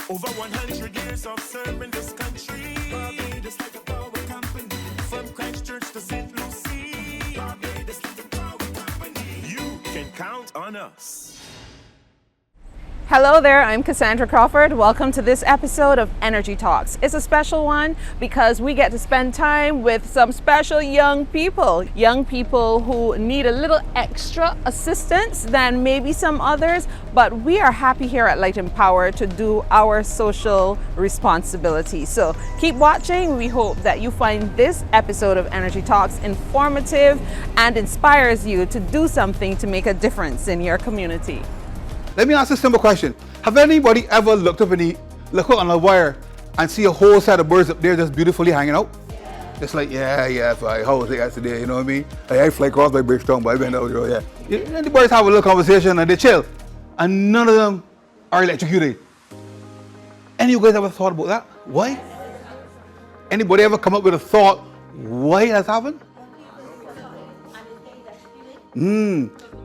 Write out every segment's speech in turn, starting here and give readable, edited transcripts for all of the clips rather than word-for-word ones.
Over 100 years of serving this country. Barbados like a power company. From Christchurch to St. Lucie. Barbados like a power company. You can count on us. Hello there, I'm Cassandra Crawford. Welcome to this episode of Energy Talks. It's a special one because we get to spend time with some special young people who need a little extra assistance than maybe some others, but we are happy here at Light and Power to do our social responsibility. So keep watching. We hope that you find this episode of Energy Talks informative and inspires you to do something to make a difference in your community. Let me ask a simple question. Have anybody ever looked up on a wire and see a whole set of birds up there just beautifully hanging out? Yeah. It's like, how was it yesterday, you know what I mean? I fly across my Bridgetown, but I went out, And the birds have a little conversation and they chill. And none of them are electrocuted. Any of you guys ever thought about that? Why? Anybody ever come up with a thought why that's happened?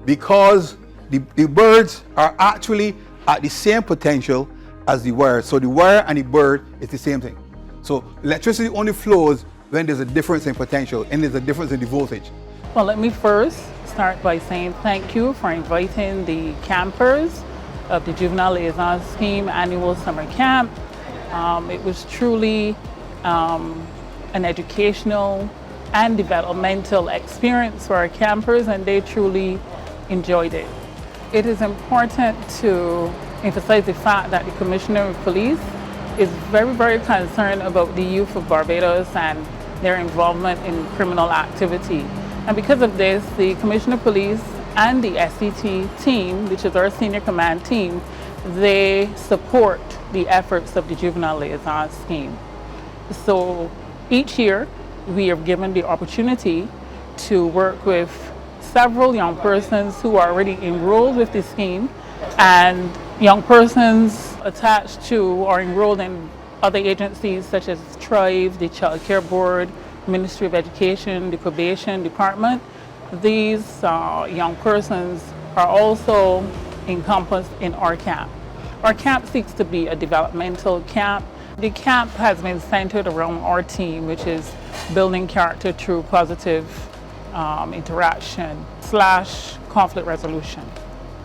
Because the birds are actually at the same potential as the wire. So the wire and the bird is the same thing. So electricity only flows when there's a difference in potential and there's a difference in the voltage. Well, let me first start by saying thank you for inviting the campers of the Juvenile Liaison Scheme annual summer camp. It was truly an educational and developmental experience for our campers, and they truly enjoyed it. It is important to emphasize the fact that the Commissioner of Police is very, very concerned about the youth of Barbados and their involvement in criminal activity. And because of this, the Commissioner of Police and the SCT team, which is our senior command team, they support the efforts of the Juvenile Liaison Scheme. So each year, we are given the opportunity to work with several young persons who are already enrolled with the scheme and young persons attached to or enrolled in other agencies such as TRIBE, the Child Care Board, Ministry of Education, the Probation Department. These young persons are also encompassed in our camp. Our camp seeks to be a developmental camp. The camp has been centered around our team, which is building character through positive interaction / conflict resolution.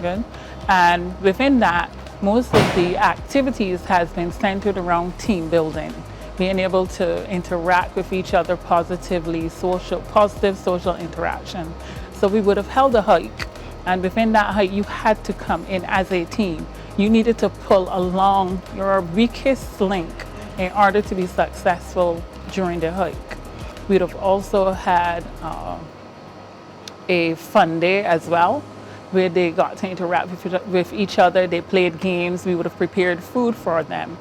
Good. And within that, most of the activities has been centered around team building, being able to interact with each other positively, positive social interaction. So we would have held a hike, and within that hike, you had to come in as a team. You needed to pull along your weakest link in order to be successful during the hike. We'd have also had a fun day as well, where they got to interact with each other. They played games. We would have prepared food for them.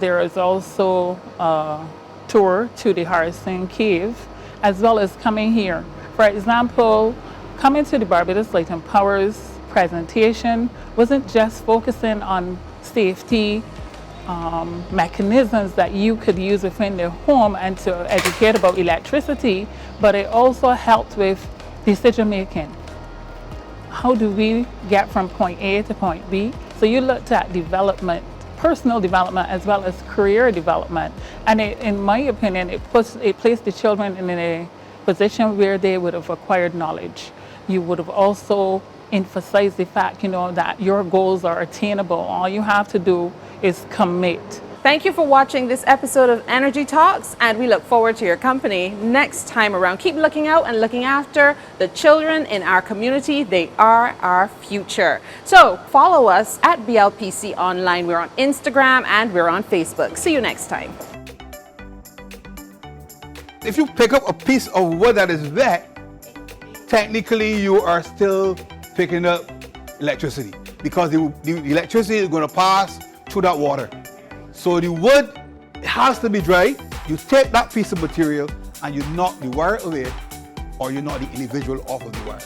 There is also a tour to the Harrison Cave, as well as coming here. For example, coming to the Barbados Light and Power's presentation wasn't just focusing on safety mechanisms that you could use within the home and to educate about electricity, but it also helped with decision making. How do we get from point A to point B? So you looked at development, personal development, as well as career development. And in my opinion, it placed the children in a position where they would have acquired knowledge. You would have also emphasized the fact, that your goals are attainable. All you have to do is commit. Thank you for watching this episode of Energy Talks, and we look forward to your company next time around. Keep looking out and looking after the children in our community. They are our future. So follow us at BLPC Online. We're on Instagram and we're on Facebook. See you next time. If you pick up a piece of wood that is wet, technically you are still picking up electricity, because the electricity is going to pass through that water. So the wood has to be dry. You take that piece of material and you knock the wire away, or you knock the individual off of the wire.